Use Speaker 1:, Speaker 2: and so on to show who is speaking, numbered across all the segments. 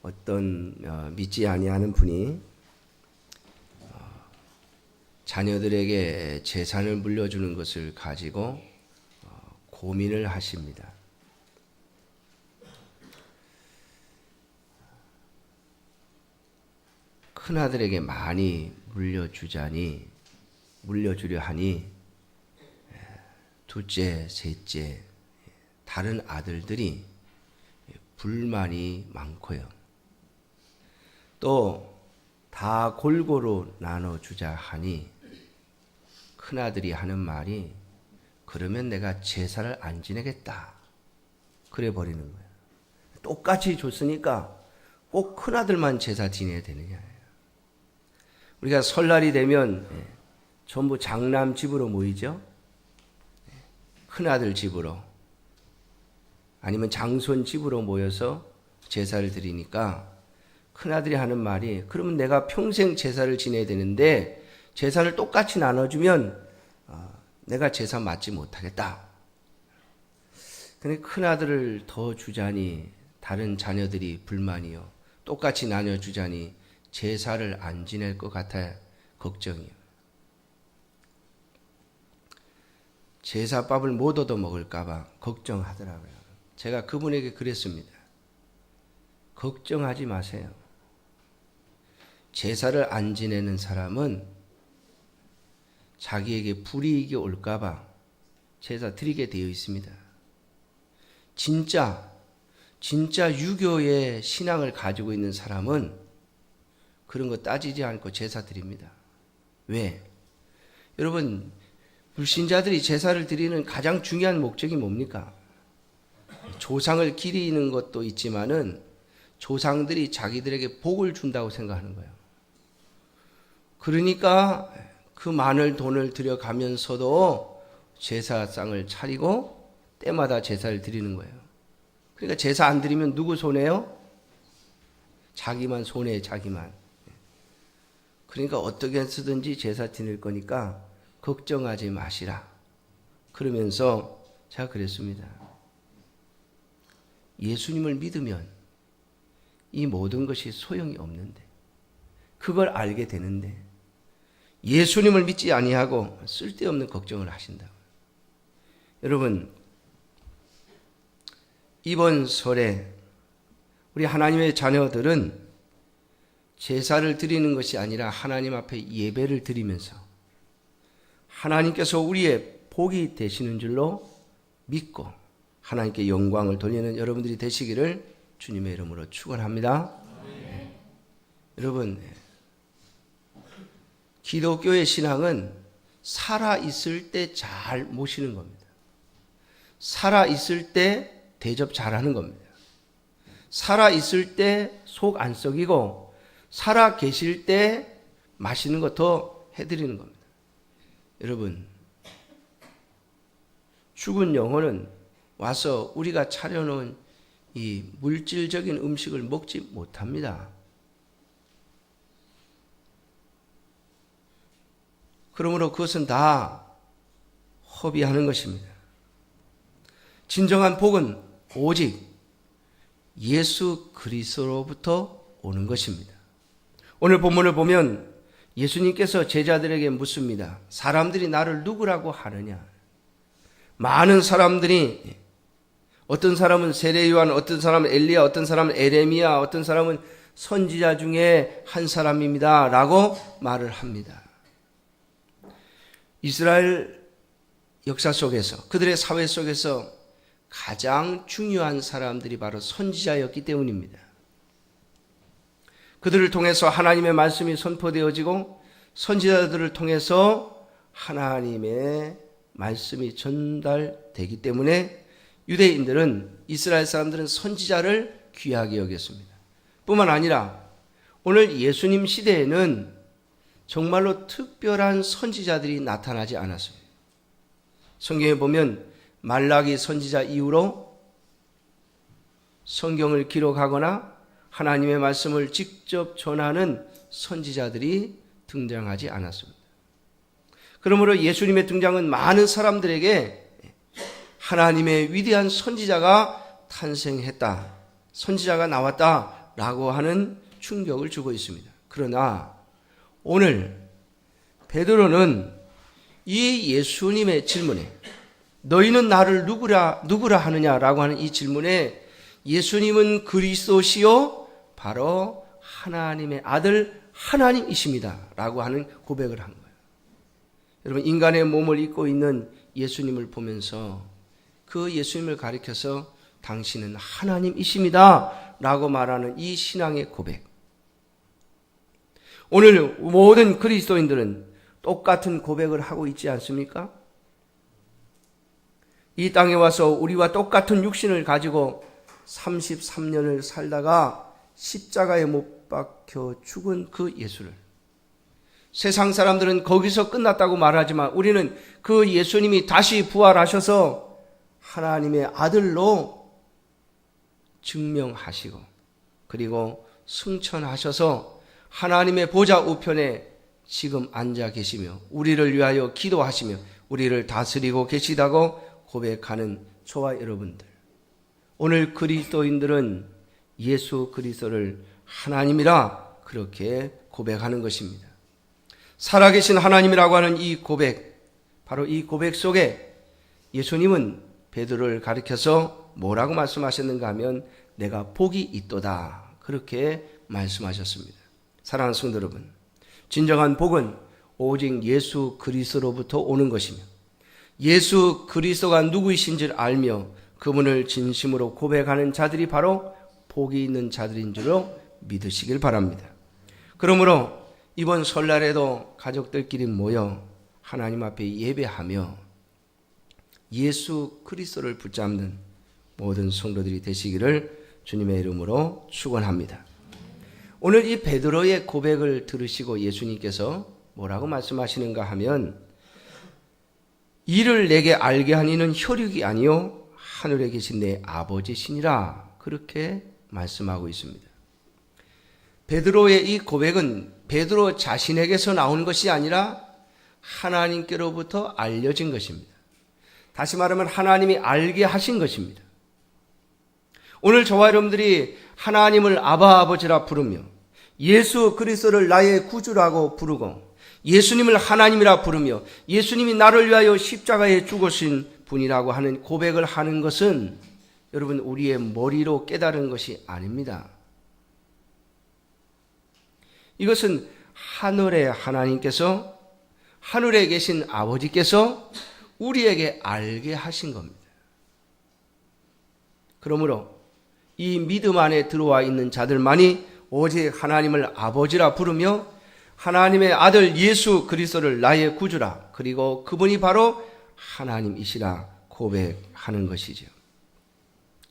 Speaker 1: 어떤 믿지 아니하는 분이 자녀들에게 재산을 물려주는 것을 가지고 고민을 하십니다. 큰아들에게 많이 물려주려 하니 둘째, 셋째, 다른 아들들이 불만이 많고요. 또 다 골고루 나눠주자 하니 큰아들이 하는 말이 그러면 내가 제사를 안 지내겠다. 그래 버리는 거예요. 똑같이 줬으니까 꼭 큰아들만 제사 지내야 되느냐. 우리가 설날이 되면 전부 장남 집으로 모이죠. 큰아들 집으로 아니면 장손 집으로 모여서 제사를 드리니까 큰아들이 하는 말이 그러면 내가 평생 제사를 지내야 되는데 제사를 똑같이 나눠주면 내가 제사 맞지 못하겠다. 근데 큰아들을 더 주자니 다른 자녀들이 불만이요. 똑같이 나눠주자니 제사를 안 지낼 것 같아 걱정이요. 제사밥을 못 얻어먹을까 봐 걱정하더라고요. 제가 그분에게 그랬습니다. 걱정하지 마세요. 제사를 안 지내는 사람은 자기에게 불이익이 올까 봐 제사 드리게 되어 있습니다. 진짜 유교의 신앙을 가지고 있는 사람은 그런 거 따지지 않고 제사 드립니다. 왜? 여러분, 불신자들이 제사를 드리는 가장 중요한 목적이 뭡니까? 조상을 기리는 것도 있지만은 조상들이 자기들에게 복을 준다고 생각하는 거예요. 그러니까 그 많은 돈을 들여가면서도 제사상을 차리고 때마다 제사를 드리는 거예요. 그러니까 제사 안 드리면 누구 손해요? 자기만 손해요, 자기만. 그러니까 어떻게 해서든지 제사 지낼 거니까 걱정하지 마시라. 그러면서 제가 그랬습니다. 예수님을 믿으면 이 모든 것이 소용이 없는데 그걸 알게 되는데 예수님을 믿지 아니하고 쓸데없는 걱정을 하신다. 여러분, 이번 설에 우리 하나님의 자녀들은 제사를 드리는 것이 아니라 하나님 앞에 예배를 드리면서 하나님께서 우리의 복이 되시는 줄로 믿고 하나님께 영광을 돌리는 여러분들이 되시기를 주님의 이름으로 축원합니다. 네. 여러분, 기독교의 신앙은 살아있을 때 잘 모시는 겁니다. 살아있을 때 대접 잘하는 겁니다. 살아있을 때 속 안 썩이고 살아 계실 때 맛있는 거 더 해드리는 겁니다. 여러분, 죽은 영혼은 와서 우리가 차려놓은 이 물질적인 음식을 먹지 못합니다. 그러므로 그것은 다 허비하는 것입니다. 진정한 복은 오직 예수 그리스도로부터 오는 것입니다. 오늘 본문을 보면 예수님께서 제자들에게 묻습니다. 사람들이 나를 누구라고 하느냐? 많은 사람들이 어떤 사람은 세례 요한, 어떤 사람은 엘리야, 어떤 사람은 에레미야, 어떤 사람은 선지자 중에 한 사람입니다. 라고 말을 합니다. 이스라엘 역사 속에서 그들의 사회 속에서 가장 중요한 사람들이 바로 선지자였기 때문입니다. 그들을 통해서 하나님의 말씀이 선포되어지고 선지자들을 통해서 하나님의 말씀이 전달되기 때문에 유대인들은 이스라엘 사람들은 선지자를 귀하게 여겼습니다. 뿐만 아니라 오늘 예수님 시대에는 정말로 특별한 선지자들이 나타나지 않았습니다. 성경에 보면 말라기 선지자 이후로 성경을 기록하거나 하나님의 말씀을 직접 전하는 선지자들이 등장하지 않았습니다. 그러므로 예수님의 등장은 많은 사람들에게 하나님의 위대한 선지자가 탄생했다, 선지자가 나왔다 라고 하는 충격을 주고 있습니다. 그러나 오늘 베드로는 이 예수님의 질문에 너희는 나를 누구라 하느냐라고 하는 이 질문에 예수님은 그리스도시요 바로 하나님의 아들 하나님이십니다 라고 하는 고백을 한 거예요. 여러분, 인간의 몸을 입고 있는 예수님을 보면서 그 예수님을 가리켜서 당신은 하나님이십니다 라고 말하는 이 신앙의 고백. 오늘 모든 그리스도인들은 똑같은 고백을 하고 있지 않습니까? 이 땅에 와서 우리와 똑같은 육신을 가지고 33년을 살다가 십자가에 못 박혀 죽은 그 예수를, 세상 사람들은 거기서 끝났다고 말하지만 우리는 그 예수님이 다시 부활하셔서 하나님의 아들로 증명하시고 그리고 승천하셔서 하나님의 보좌 우편에 지금 앉아 계시며 우리를 위하여 기도하시며 우리를 다스리고 계시다고 고백하는 저와 여러분들, 오늘 그리스도인들은 예수 그리스도를 하나님이라 그렇게 고백하는 것입니다. 살아계신 하나님이라고 하는 이 고백, 바로 이 고백 속에 예수님은 베드로를 가리켜서 뭐라고 말씀하셨는가 하면 내가 복이 있도다 그렇게 말씀하셨습니다. 사랑하는 성도 여러분, 진정한 복은 오직 예수 그리스도로부터 오는 것이며 예수 그리스도가 누구이신지를 알며 그분을 진심으로 고백하는 자들이 바로 복이 있는 자들인 줄로 믿으시길 바랍니다. 그러므로 이번 설날에도 가족들끼리 모여 하나님 앞에 예배하며 예수 그리스도를 붙잡는 모든 성도들이 되시기를 주님의 이름으로 축원합니다. 오늘 이 베드로의 고백을 들으시고 예수님께서 뭐라고 말씀하시는가 하면 이를 내게 알게 한 이는 혈육이 아니요 하늘에 계신 내 아버지시니라 그렇게 말씀하고 있습니다. 베드로의 이 고백은 베드로 자신에게서 나온 것이 아니라 하나님께로부터 알려진 것입니다. 다시 말하면 하나님이 알게 하신 것입니다. 오늘 저와 여러분들이 하나님을 아바 아버지라 부르며 예수 그리스도를 나의 구주라고 부르고 예수님을 하나님이라 부르며 예수님이 나를 위하여 십자가에 죽으신 분이라고 하는 고백을 하는 것은 여러분 우리의 머리로 깨달은 것이 아닙니다. 이것은 하늘의 하나님께서, 하늘에 계신 아버지께서 우리에게 알게 하신 겁니다. 그러므로 이 믿음 안에 들어와 있는 자들만이 오직 하나님을 아버지라 부르며 하나님의 아들 예수 그리스도를 나의 구주라, 그리고 그분이 바로 하나님이시라 고백하는 것이죠.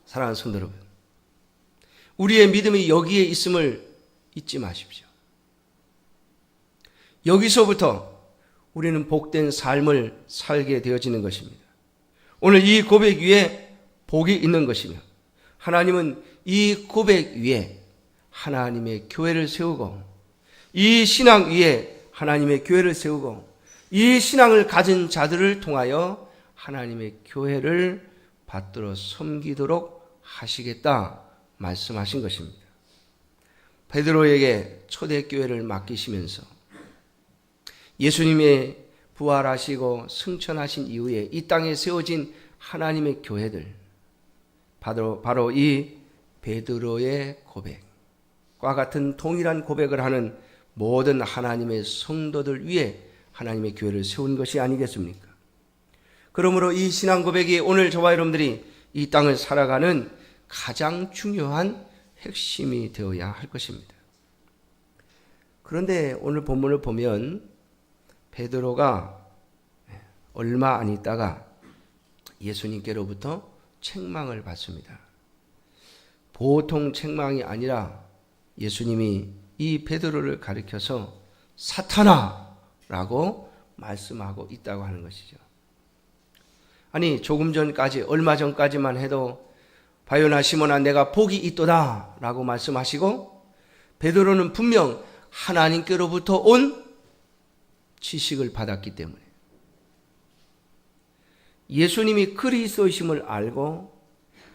Speaker 1: 사랑하는 성도 여러분, 우리의 믿음이 여기에 있음을 잊지 마십시오. 여기서부터 우리는 복된 삶을 살게 되어지는 것입니다. 오늘 이 고백 위에 복이 있는 것이며 하나님은 이 고백 위에 하나님의 교회를 세우고 이 신앙 위에 하나님의 교회를 세우고 이 신앙을 가진 자들을 통하여 하나님의 교회를 받들어 섬기도록 하시겠다 말씀하신 것입니다. 베드로에게 초대교회를 맡기시면서 예수님의 부활하시고 승천하신 이후에 이 땅에 세워진 하나님의 교회들, 바로 이 베드로의 고백과 같은 동일한 고백을 하는 모든 하나님의 성도들 위에 하나님의 교회를 세운 것이 아니겠습니까? 그러므로 이 신앙 고백이 오늘 저와 여러분들이 이 땅을 살아가는 가장 중요한 핵심이 되어야 할 것입니다. 그런데 오늘 본문을 보면 베드로가 얼마 안 있다가 예수님께로부터 책망을 받습니다. 보통 책망이 아니라 예수님이 이 베드로를 가리켜서 사탄아라고 말씀하고 있다고 하는 것이죠. 아니 조금 전까지, 얼마 전까지만 해도 바요나 시몬아 내가 복이 있도다 라고 말씀하시고 베드로는 분명 하나님께로부터 온 지식을 받았기 때문에 예수님이 그리스도이심을 알고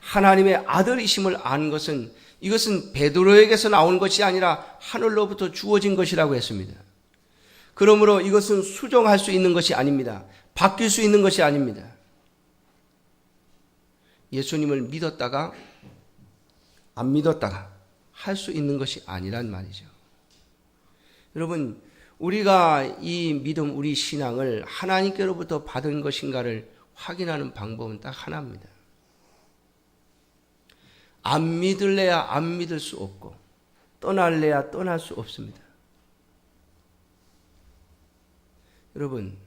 Speaker 1: 하나님의 아들이심을 안 것은 이것은 베드로에게서 나온 것이 아니라 하늘로부터 주어진 것이라고 했습니다. 그러므로 이것은 수정할 수 있는 것이 아닙니다. 바뀔 수 있는 것이 아닙니다. 예수님을 믿었다가 안 믿었다가 할 수 있는 것이 아니란 말이죠. 여러분, 우리가 이 믿음, 우리 신앙을 하나님께로부터 받은 것인가를 확인하는 방법은 딱 하나입니다. 안 믿을래야 안 믿을 수 없고 떠날래야 떠날 수 없습니다. 여러분,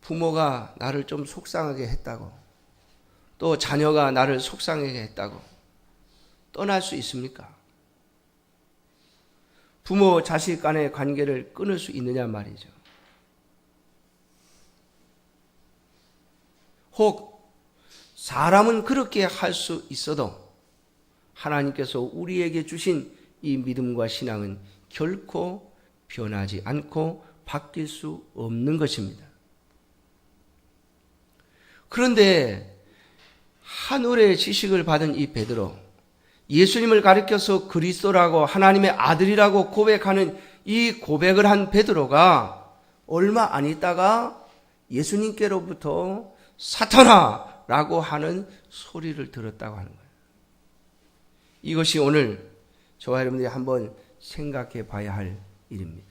Speaker 1: 부모가 나를 좀 속상하게 했다고, 또 자녀가 나를 속상하게 했다고 떠날 수 있습니까? 부모 자식 간의 관계를 끊을 수 있느냐 말이죠. 혹 사람은 그렇게 할 수 있어도 하나님께서 우리에게 주신 이 믿음과 신앙은 결코 변하지 않고 바뀔 수 없는 것입니다. 그런데 하늘의 지식을 받은 이 베드로, 예수님을 가리켜서 그리스도라고 하나님의 아들이라고 고백하는 이 고백을 한 베드로가 얼마 안 있다가 예수님께로부터 사탄아! 라고 하는 소리를 들었다고 하는 거예요. 이것이 오늘 저와 여러분들이 한번 생각해 봐야 할 일입니다.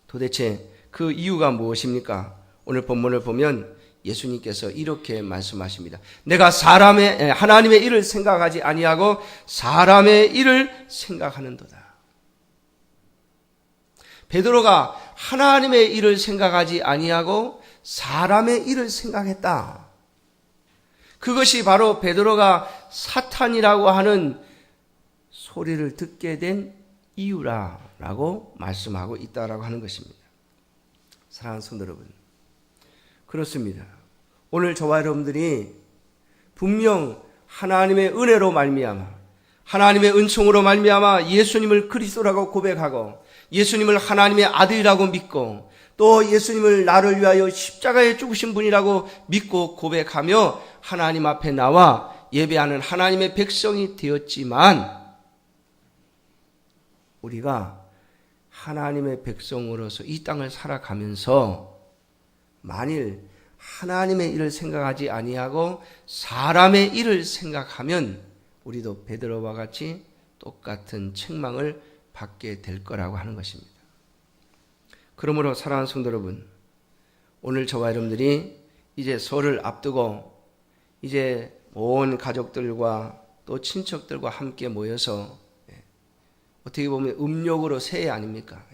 Speaker 1: 도대체 그 이유가 무엇입니까? 오늘 본문을 보면 예수님께서 이렇게 말씀하십니다. 내가 하나님의 일을 생각하지 아니하고 사람의 일을 생각하는도다. 베드로가 하나님의 일을 생각하지 아니하고 사람의 일을 생각했다. 그것이 바로 베드로가 사탄이라고 하는 소리를 듣게 된 이유라고 말씀하고 있다라고 하는 것입니다. 사랑하는 성도 여러분, 그렇습니다. 오늘 저와 여러분들이 분명 하나님의 은혜로 말미암아, 하나님의 은총으로 말미암아 예수님을 그리스도라고 고백하고 예수님을 하나님의 아들이라고 믿고 또 예수님을 나를 위하여 십자가에 죽으신 분이라고 믿고 고백하며 하나님 앞에 나와 예배하는 하나님의 백성이 되었지만, 우리가 하나님의 백성으로서 이 땅을 살아가면서 만일 하나님의 일을 생각하지 아니하고 사람의 일을 생각하면 우리도 베드로와 같이 똑같은 책망을 받게 될 거라고 하는 것입니다. 그러므로 사랑하는 성도 여러분, 오늘 저와 여러분들이 이제 설을 앞두고 이제 온 가족들과 또 친척들과 함께 모여서 어떻게 보면 음력으로 새해 아닙니까?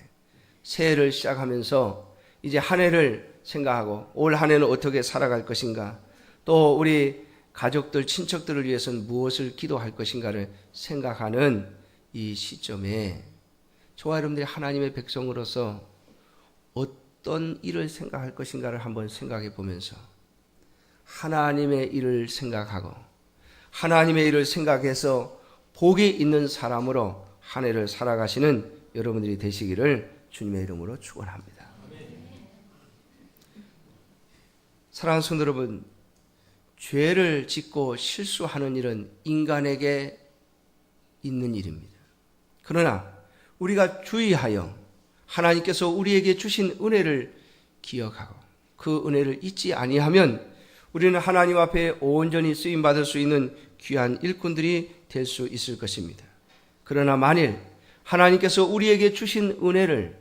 Speaker 1: 새해를 시작하면서 이제 한 해를 생각하고 올 한 해는 어떻게 살아갈 것인가, 또 우리 가족들, 친척들을 위해서는 무엇을 기도할 것인가를 생각하는 이 시점에 저와 여러분들이 하나님의 백성으로서 어떤 일을 생각할 것인가를 한번 생각해 보면서 하나님의 일을 생각하고 하나님의 일을 생각해서 복이 있는 사람으로 한 해를 살아가시는 여러분들이 되시기를 주님의 이름으로 축원합니다. 사랑하는 성도 여러분, 죄를 짓고 실수하는 일은 인간에게 있는 일입니다. 그러나 우리가 주의하여 하나님께서 우리에게 주신 은혜를 기억하고 그 은혜를 잊지 아니하면 우리는 하나님 앞에 온전히 쓰임받을 수 있는 귀한 일꾼들이 될 수 있을 것입니다. 그러나 만일 하나님께서 우리에게 주신 은혜를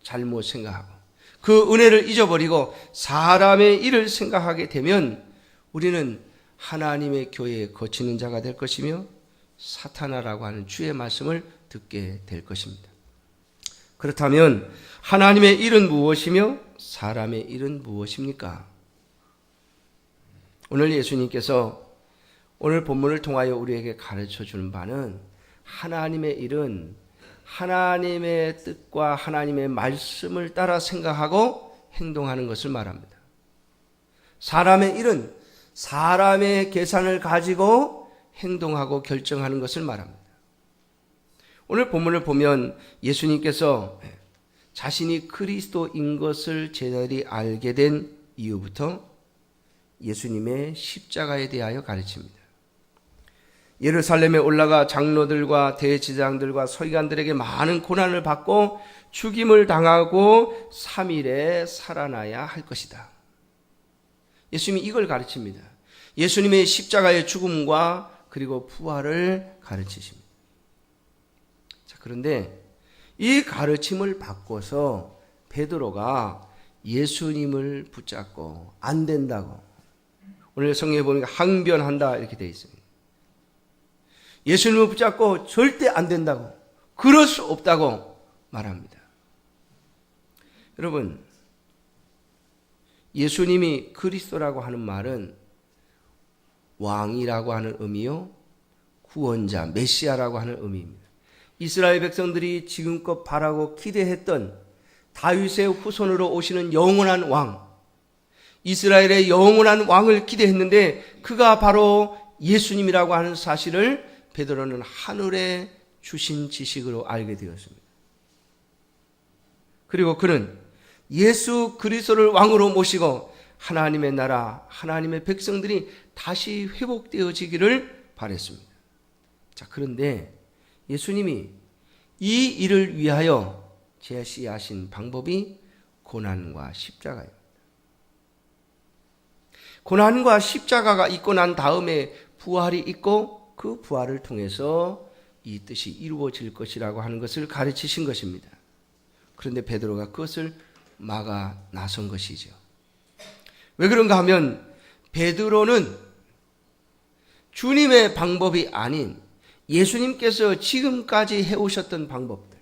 Speaker 1: 잘못 생각하고 그 은혜를 잊어버리고 사람의 일을 생각하게 되면 우리는 하나님의 교회에 거치는 자가 될 것이며 사탄아라고 하는 주의 말씀을 듣게 될 것입니다. 그렇다면 하나님의 일은 무엇이며 사람의 일은 무엇입니까? 오늘 예수님께서 오늘 본문을 통하여 우리에게 가르쳐 주는 바는 하나님의 일은 하나님의 뜻과 하나님의 말씀을 따라 생각하고 행동하는 것을 말합니다. 사람의 일은 사람의 계산을 가지고 행동하고 결정하는 것을 말합니다. 오늘 본문을 보면 예수님께서 자신이 그리스도인 것을 제자들이 알게 된 이후부터 예수님의 십자가에 대하여 가르칩니다. 예루살렘에 올라가 장로들과 대제사장들과 서기관들에게 많은 고난을 받고 죽임을 당하고 3일에 살아나야 할 것이다. 예수님이 이걸 가르칩니다. 예수님의 십자가의 죽음과 그리고 부활을 가르치십니다. 자, 그런데 이 가르침을 바꿔서 베드로가 예수님을 붙잡고 안 된다고, 오늘 성경에 보니까 항변한다 이렇게 되어 있습니다. 예수님을 붙잡고 절대 안 된다고, 그럴 수 없다고 말합니다. 여러분, 예수님이 그리스도라고 하는 말은 왕이라고 하는 의미요, 구원자, 메시아라고 하는 의미입니다. 이스라엘 백성들이 지금껏 바라고 기대했던 다윗의 후손으로 오시는 영원한 왕, 이스라엘의 영원한 왕을 기대했는데 그가 바로 예수님이라고 하는 사실을 베드로는 하늘에 주신 지식으로 알게 되었습니다. 그리고 그는 예수 그리스도를 왕으로 모시고 하나님의 나라, 하나님의 백성들이 다시 회복되어지기를 바랬습니다. 자, 그런데 예수님이 이 일을 위하여 제시하신 방법이 고난과 십자가입니다. 고난과 십자가가 있고 난 다음에 부활이 있고 그 부활을 통해서 이 뜻이 이루어질 것이라고 하는 것을 가르치신 것입니다. 그런데 베드로가 그것을 막아 나선 것이죠. 왜 그런가 하면 베드로는 주님의 방법이 아닌 예수님께서 지금까지 해오셨던 방법들,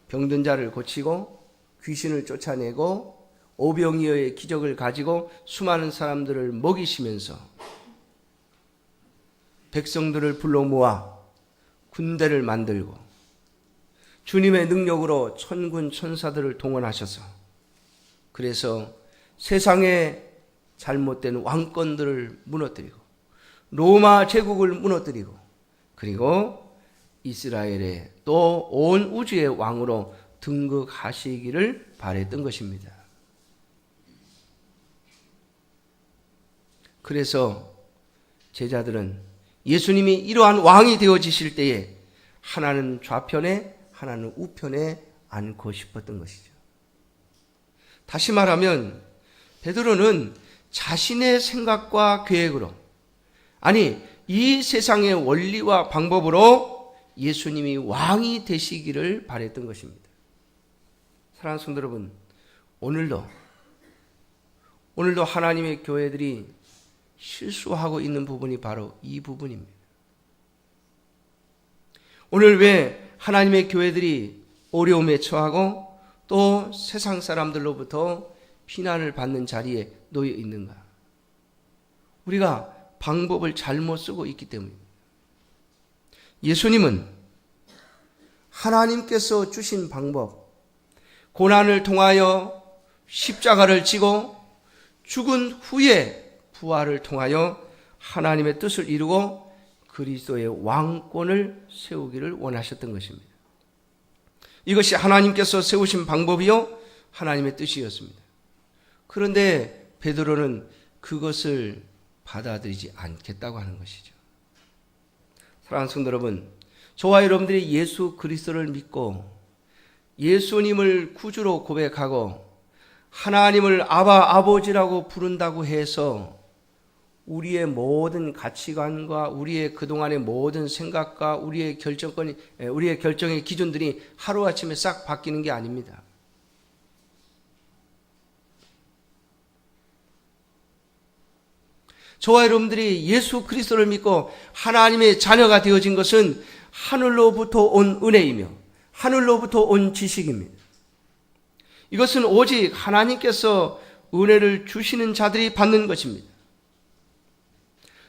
Speaker 1: 병든 자를 고치고 귀신을 쫓아내고 오병이어의 기적을 가지고 수많은 사람들을 먹이시면서 백성들을 불러 모아 군대를 만들고 주님의 능력으로 천군 천사들을 동원하셔서 그래서 세상의 잘못된 왕권들을 무너뜨리고 로마 제국을 무너뜨리고 그리고 이스라엘의 또 온 우주의 왕으로 등극하시기를 바랬던 것입니다. 그래서 제자들은 예수님이 이러한 왕이 되어지실 때에 하나는 좌편에 하나는 우편에 앉고 싶었던 것이죠. 다시 말하면 베드로는 자신의 생각과 계획으로, 아니 이 세상의 원리와 방법으로 예수님이 왕이 되시기를 바랬던 것입니다. 사랑하는 성도 여러분, 오늘도 하나님의 교회들이 실수하고 있는 부분이 바로 이 부분입니다. 오늘 왜 하나님의 교회들이 어려움에 처하고 또 세상 사람들로부터 비난을 받는 자리에 놓여 있는가? 우리가 방법을 잘못 쓰고 있기 때문입니다. 예수님은 하나님께서 주신 방법, 고난을 통하여 십자가를 지고 죽은 후에 부활을 통하여 하나님의 뜻을 이루고 그리스도의 왕권을 세우기를 원하셨던 것입니다. 이것이 하나님께서 세우신 방법이요 하나님의 뜻이었습니다. 그런데 베드로는 그것을 받아들이지 않겠다고 하는 것이죠. 사랑하는 성도 여러분, 저와 여러분들이 예수 그리스도를 믿고 예수님을 구주로 고백하고 하나님을 아바 아버지라고 부른다고 해서 우리의 모든 가치관과 우리의 그동안의 모든 생각과 우리의 결정의 기준들이 하루아침에 싹 바뀌는 게 아닙니다. 저와 여러분들이 예수 그리스도를 믿고 하나님의 자녀가 되어진 것은 하늘로부터 온 은혜이며 하늘로부터 온 지식입니다. 이것은 오직 하나님께서 은혜를 주시는 자들이 받는 것입니다.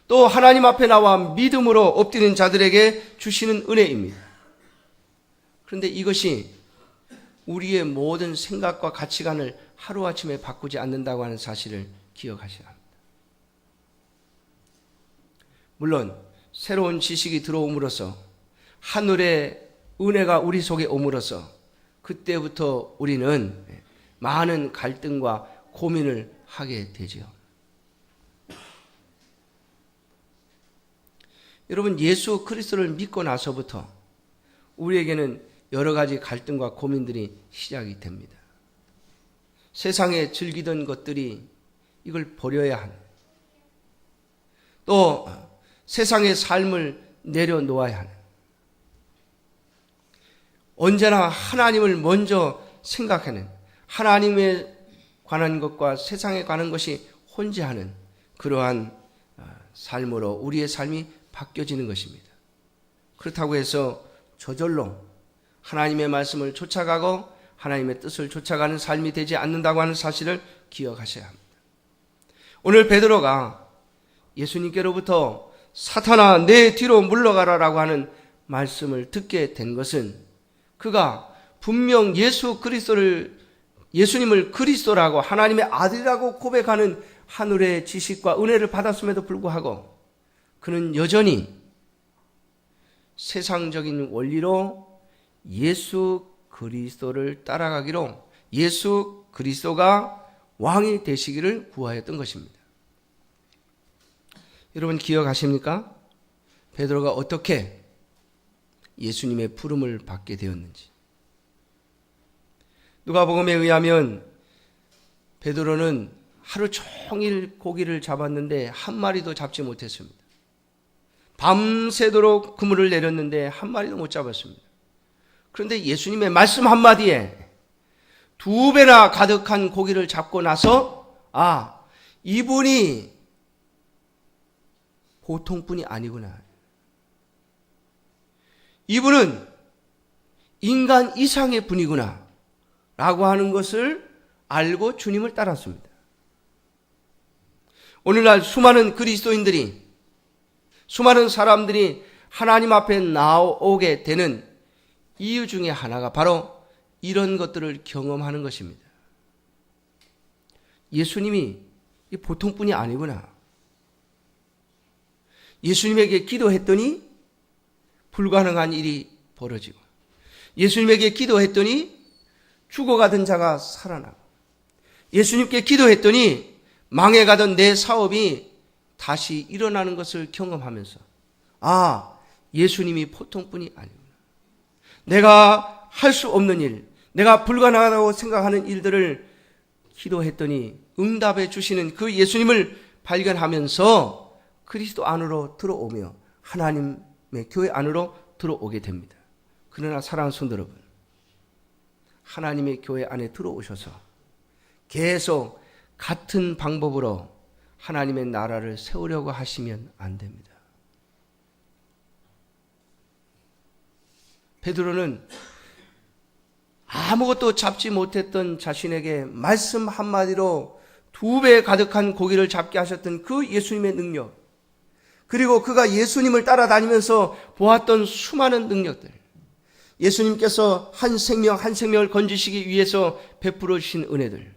Speaker 1: 또 하나님 앞에 나와 믿음으로 엎드리는 자들에게 주시는 은혜입니다. 그런데 이것이 우리의 모든 생각과 가치관을 하루아침에 바꾸지 않는다고 하는 사실을 기억하셔야 합니다. 물론 새로운 지식이 들어옴으로써 하늘의 은혜가 우리 속에 옴으로써 그때부터 우리는 많은 갈등과 고민을 하게 되죠. 여러분, 예수 그리스도를 믿고 나서부터 우리에게는 여러 가지 갈등과 고민들이 시작이 됩니다. 세상에 즐기던 것들이 이걸 버려야 하는, 또 세상의 삶을 내려놓아야 하는, 언제나 하나님을 먼저 생각하는, 하나님에 관한 것과 세상에 관한 것이 혼재하는 그러한 삶으로 우리의 삶이 바뀌어지는 것입니다. 그렇다고 해서 저절로 하나님의 말씀을 쫓아가고 하나님의 뜻을 쫓아가는 삶이 되지 않는다고 하는 사실을 기억하셔야 합니다. 오늘 베드로가 예수님께로부터 사탄아 내 뒤로 물러가라라고 하는 말씀을 듣게 된 것은 그가 분명 예수님을 그리스도라고 하나님의 아들이라고 고백하는 하늘의 지식과 은혜를 받았음에도 불구하고 그는 여전히 세상적인 원리로 예수 그리스도를 따라가기로, 예수 그리스도가 왕이 되시기를 구하였던 것입니다. 여러분 기억하십니까? 베드로가 어떻게 예수님의 부름을 받게 되었는지. 누가복음에 의하면 베드로는 하루 종일 고기를 잡았는데 한 마리도 잡지 못했습니다. 밤새도록 그물을 내렸는데 한 마리도 못 잡았습니다. 그런데 예수님의 말씀 한마디에 2배나 가득한 고기를 잡고 나서 이분이 보통뿐이 아니구나. 이분은 인간 이상의 분이구나 라고 하는 것을 알고 주님을 따랐습니다. 오늘날 수많은 그리스도인들이, 수많은 사람들이 하나님 앞에 나오게 되는 이유 중에 하나가 바로 이런 것들을 경험하는 것입니다. 예수님이 보통뿐이 아니구나. 예수님에게 기도했더니 불가능한 일이 벌어지고, 예수님에게 기도했더니 죽어가던 자가 살아나고, 예수님께 기도했더니 망해가던 내 사업이 다시 일어나는 것을 경험하면서 예수님이 보통뿐이 아니구나. 내가 할 수 없는 일, 내가 불가능하다고 생각하는 일들을 기도했더니 응답해 주시는 그 예수님을 발견하면서 그리스도 안으로 들어오며 하나님의 교회 안으로 들어오게 됩니다. 그러나 사랑하는 성도 여러분, 하나님의 교회 안에 들어오셔서 계속 같은 방법으로 하나님의 나라를 세우려고 하시면 안 됩니다. 베드로는 아무것도 잡지 못했던 자신에게 말씀 한마디로 2배 가득한 고기를 잡게 하셨던 그 예수님의 능력, 그리고 그가 예수님을 따라다니면서 보았던 수많은 능력들, 예수님께서 한 생명 한 생명을 건지시기 위해서 베풀어 주신 은혜들,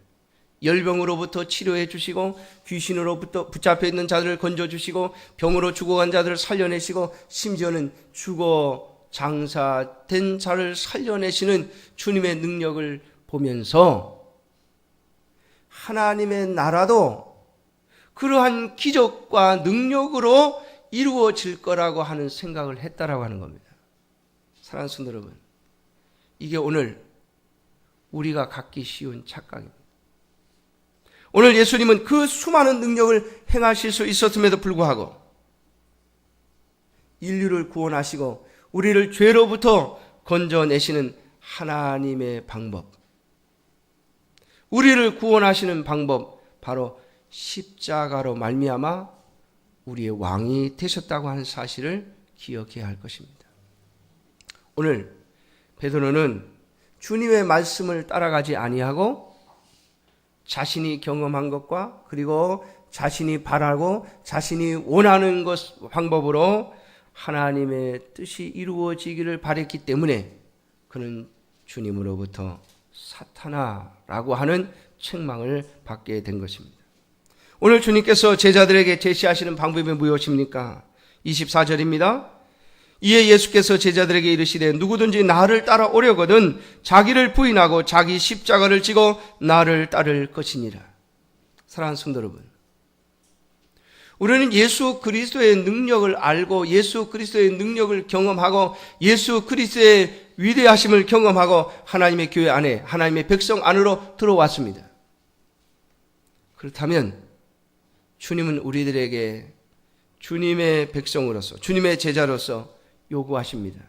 Speaker 1: 열병으로부터 치료해 주시고 귀신으로부터 붙잡혀 있는 자들을 건져주시고 병으로 죽어간 자들을 살려내시고 심지어는 죽어 장사된 자를 살려내시는 주님의 능력을 보면서 하나님의 나라도 그러한 기적과 능력으로 이루어질 거라고 하는 생각을 했다라고 하는 겁니다. 사랑하는 성도 여러분, 이게 오늘 우리가 갖기 쉬운 착각입니다. 오늘 예수님은 그 수많은 능력을 행하실 수 있었음에도 불구하고 인류를 구원하시고 우리를 죄로부터 건져내시는 하나님의 방법, 우리를 구원하시는 방법, 바로 십자가로 말미암아 우리의 왕이 되셨다고 하는 사실을 기억해야 할 것입니다. 오늘 베드로는 주님의 말씀을 따라가지 아니하고 자신이 경험한 것과 그리고 자신이 바라고 자신이 원하는 방법으로 하나님의 뜻이 이루어지기를 바랬기 때문에 그는 주님으로부터 사탄아라고 하는 책망을 받게 된 것입니다. 오늘 주님께서 제자들에게 제시하시는 방법이 무엇입니까? 24절입니다. 이에 예수께서 제자들에게 이르시되 누구든지 나를 따라오려거든 자기를 부인하고 자기 십자가를 지고 나를 따를 것이니라. 사랑하는 성도 여러분, 우리는 예수 그리스도의 능력을 알고 예수 그리스도의 능력을 경험하고 예수 그리스도의 위대하심을 경험하고 하나님의 교회 안에 하나님의 백성 안으로 들어왔습니다. 그렇다면 주님은 우리들에게 주님의 백성으로서 주님의 제자로서 요구하십니다.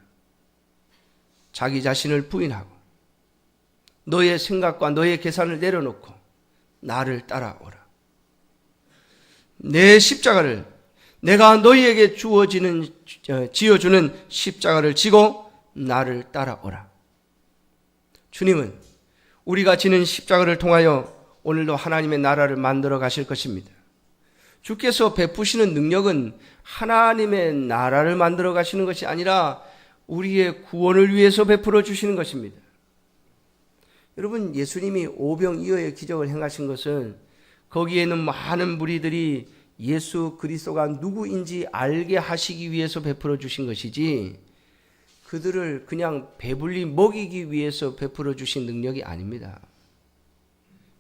Speaker 1: 자기 자신을 부인하고 너의 생각과 너의 계산을 내려놓고 나를 따라오라. 내 십자가를 내가 너희에게 지어주는 십자가를 지고 나를 따라오라. 주님은 우리가 지는 십자가를 통하여 오늘도 하나님의 나라를 만들어 가실 것입니다. 주께서 베푸시는 능력은 하나님의 나라를 만들어 가시는 것이 아니라 우리의 구원을 위해서 베풀어 주시는 것입니다. 여러분, 예수님이 오병이어의 기적을 행하신 것은 거기에는 많은 무리들이 예수 그리스도가 누구인지 알게 하시기 위해서 베풀어 주신 것이지 그들을 그냥 배불리 먹이기 위해서 베풀어 주신 능력이 아닙니다.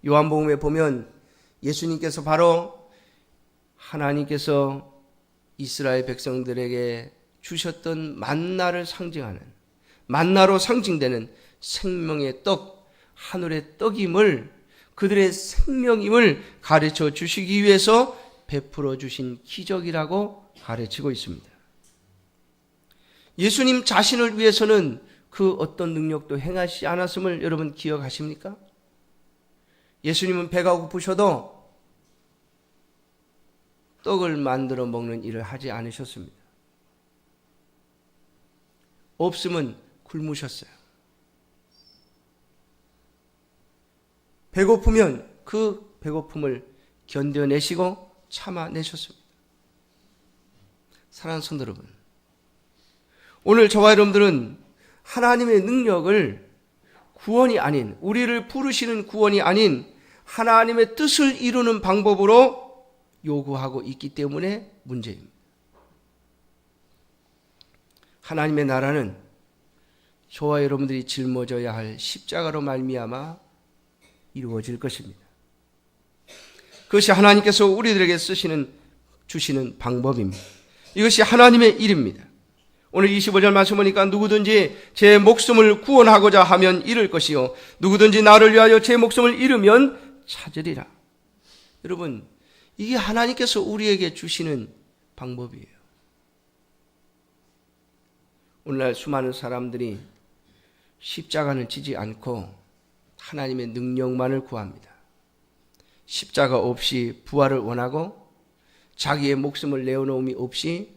Speaker 1: 요한복음에 보면 예수님께서 바로 하나님께서 이스라엘 백성들에게 주셨던 만나를 상징하는 만나로 상징되는 생명의 떡, 하늘의 떡임을 그들의 생명임을 가르쳐 주시기 위해서 베풀어 주신 기적이라고 가르치고 있습니다. 예수님 자신을 위해서는 그 어떤 능력도 행하시지 않았음을 여러분 기억하십니까? 예수님은 배가 고프셔도 떡을 만들어 먹는 일을 하지 않으셨습니다. 없으면 굶으셨어요. 배고프면 그 배고픔을 견뎌내시고 참아내셨습니다. 사랑하는 성도 여러분, 오늘 저와 여러분들은 하나님의 능력을 구원이 아닌, 우리를 부르시는 구원이 아닌 하나님의 뜻을 이루는 방법으로 요구하고 있기 때문에 문제입니다. 하나님의 나라는 저와 여러분들이 짊어져야 할 십자가로 말미암아 이루어질 것입니다. 그것이 하나님께서 우리들에게 주시는 방법입니다. 이것이 하나님의 일입니다. 오늘 25절 말씀 보니까 누구든지 제 목숨을 구원하고자 하면 잃을 것이요 누구든지 나를 위하여 제 목숨을 잃으면 찾으리라. 여러분, 이게 하나님께서 우리에게 주시는 방법이에요. 오늘날 수많은 사람들이 십자가는 지지 않고 하나님의 능력만을 구합니다. 십자가 없이 부활을 원하고 자기의 목숨을 내어놓음이 없이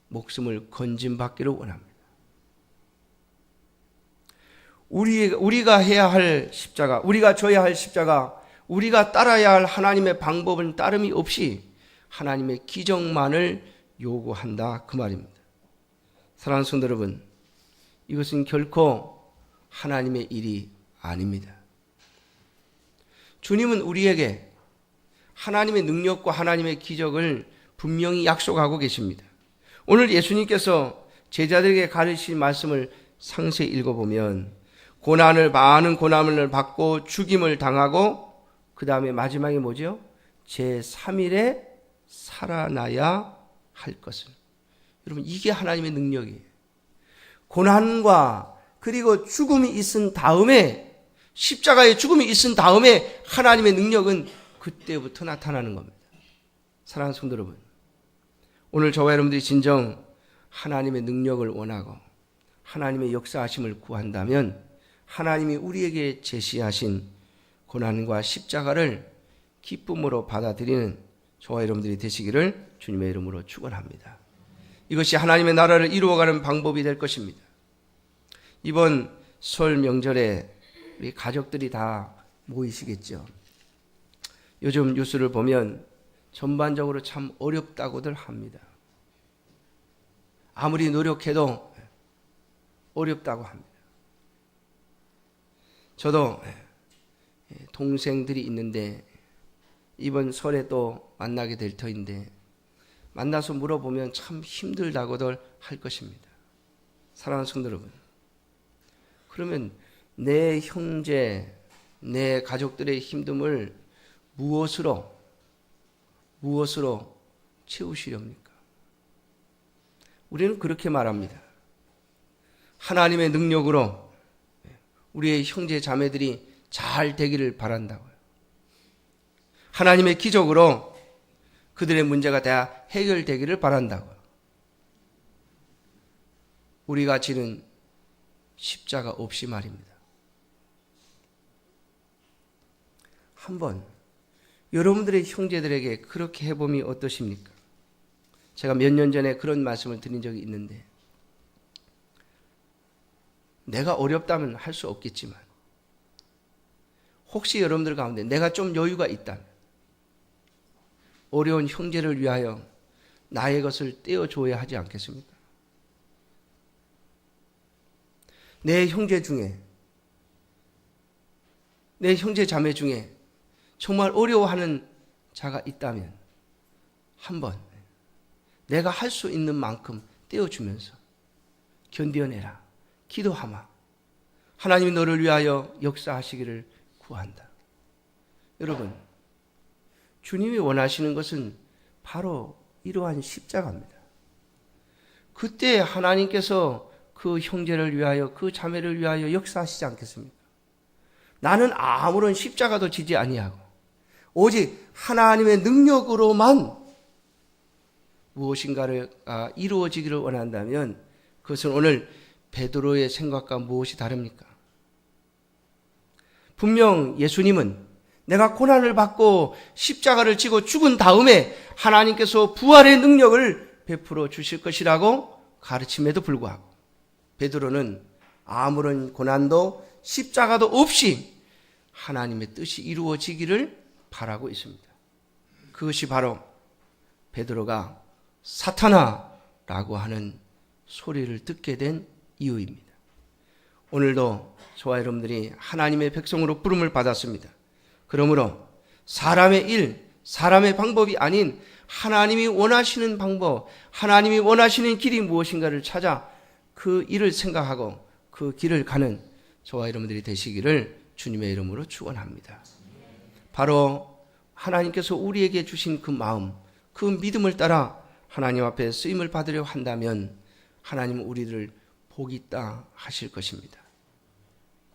Speaker 1: 목숨을 건짐받기를 원합니다. 우리가 해야 할 십자가, 우리가 져야 할 십자가, 우리가 따라야 할 하나님의 방법은 따름이 없이 하나님의 기적만을 요구한다 그 말입니다. 사랑하는 성도 여러분, 이것은 결코 하나님의 일이 아닙니다. 주님은 우리에게 하나님의 능력과 하나님의 기적을 분명히 약속하고 계십니다. 오늘 예수님께서 제자들에게 가르치신 말씀을 상세히 읽어보면 많은 고난을 받고 죽임을 당하고 그 다음에 마지막에 뭐죠? 제3일에 살아나야 할 것은. 여러분, 이게 하나님의 능력이에요. 고난과 그리고 죽음이 있은 다음에, 십자가의 죽음이 있은 다음에 하나님의 능력은 그때부터 나타나는 겁니다. 사랑하는 성도 여러분, 오늘 저와 여러분들이 진정 하나님의 능력을 원하고 하나님의 역사하심을 구한다면 하나님이 우리에게 제시하신 고난과 십자가를 기쁨으로 받아들이는 저와 여러분들이 되시기를 주님의 이름으로 축원합니다. 이것이 하나님의 나라를 이루어가는 방법이 될 것입니다. 이번 설 명절에 우리 가족들이 다 모이시겠죠. 요즘 뉴스를 보면 전반적으로 참 어렵다고들 합니다. 아무리 노력해도 어렵다고 합니다. 저도 동생들이 있는데 이번 설에 또 만나게 될 터인데 만나서 물어보면 참 힘들다고들 할 것입니다. 사랑하는 성도 여러분, 그러면 내 형제, 내 가족들의 힘듦을 무엇으로 채우시렵니까? 우리는 그렇게 말합니다. 하나님의 능력으로 우리의 형제 자매들이 잘 되기를 바란다고요. 하나님의 기적으로 그들의 문제가 다 해결되기를 바란다고요. 우리가 지는 십자가 없이 말입니다. 한번 여러분들의 형제들에게 그렇게 해봄이 어떠십니까? 제가 몇 년 전에 그런 말씀을 드린 적이 있는데, 내가 어렵다면 할 수 없겠지만 혹시 여러분들 가운데 내가 좀 여유가 있다면 어려운 형제를 위하여 나의 것을 떼어줘야 하지 않겠습니까? 내 형제 중에, 내 형제 자매 중에 정말 어려워하는 자가 있다면 한번 내가 할 수 있는 만큼 떼어주면서 견뎌내라, 기도하마, 하나님이 너를 위하여 역사하시기를 구한다. 여러분, 주님이 원하시는 것은 바로 이러한 십자가입니다. 그때 하나님께서 그 형제를 위하여, 그 자매를 위하여 역사하시지 않겠습니까? 나는 아무런 십자가도 지지 아니하고 오직 하나님의 능력으로만 무엇인가를 이루어지기를 원한다면 그것은 오늘 베드로의 생각과 무엇이 다릅니까? 분명 예수님은 내가 고난을 받고 십자가를 지고 죽은 다음에 하나님께서 부활의 능력을 베풀어 주실 것이라고 가르침에도 불구하고 베드로는 아무런 고난도 십자가도 없이 하나님의 뜻이 이루어지기를 바라고 있습니다. 그것이 바로 베드로가 사탄아라고 하는 소리를 듣게 된 이유입니다. 오늘도 저와 여러분들이 하나님의 백성으로 부름을 받았습니다. 그러므로 사람의 일, 사람의 방법이 아닌 하나님이 원하시는 방법, 하나님이 원하시는 길이 무엇인가를 찾아 그 일을 생각하고 그 길을 가는 저와 여러분들이 되시기를 주님의 이름으로 축원합니다. 바로 하나님께서 우리에게 주신 그 마음, 그 믿음을 따라 하나님 앞에 쓰임을 받으려 한다면 하나님은 우리를 복이 있다 하실 것입니다.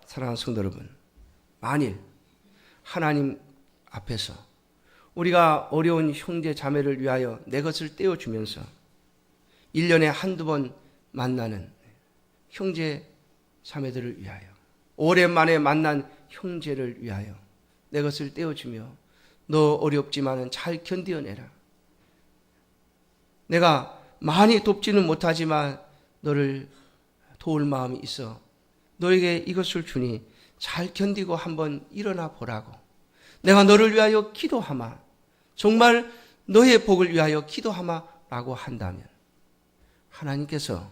Speaker 1: 사랑하는 성도 여러분, 만일 하나님 앞에서 우리가 어려운 형제 자매를 위하여 내 것을 떼어주면서 1년에 한두 번 만나는 형제 자매들을 위하여, 오랜만에 만난 형제를 위하여 내 것을 떼어주며 너 어렵지만 잘 견뎌내라, 내가 많이 돕지는 못하지만 너를 도울 마음이 있어 너에게 이것을 주니 잘 견디고 한번 일어나 보라고, 내가 너를 위하여 기도하마, 정말 너의 복을 위하여 기도하마 라고 한다면 하나님께서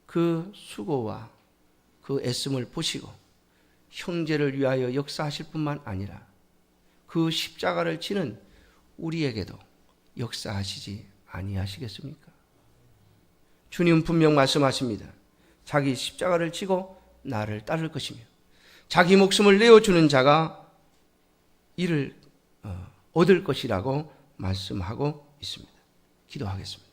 Speaker 1: 그 수고와 그 애씀을 보시고 형제를 위하여 역사하실 뿐만 아니라 그 십자가를 지는 우리에게도 역사하시지 아니하시겠습니까? 주님 분명 말씀하십니다. 자기 십자가를 지고 나를 따를 것이며 자기 목숨을 내어주는 자가 이를 얻을 것이라고 말씀하고 있습니다. 기도하겠습니다.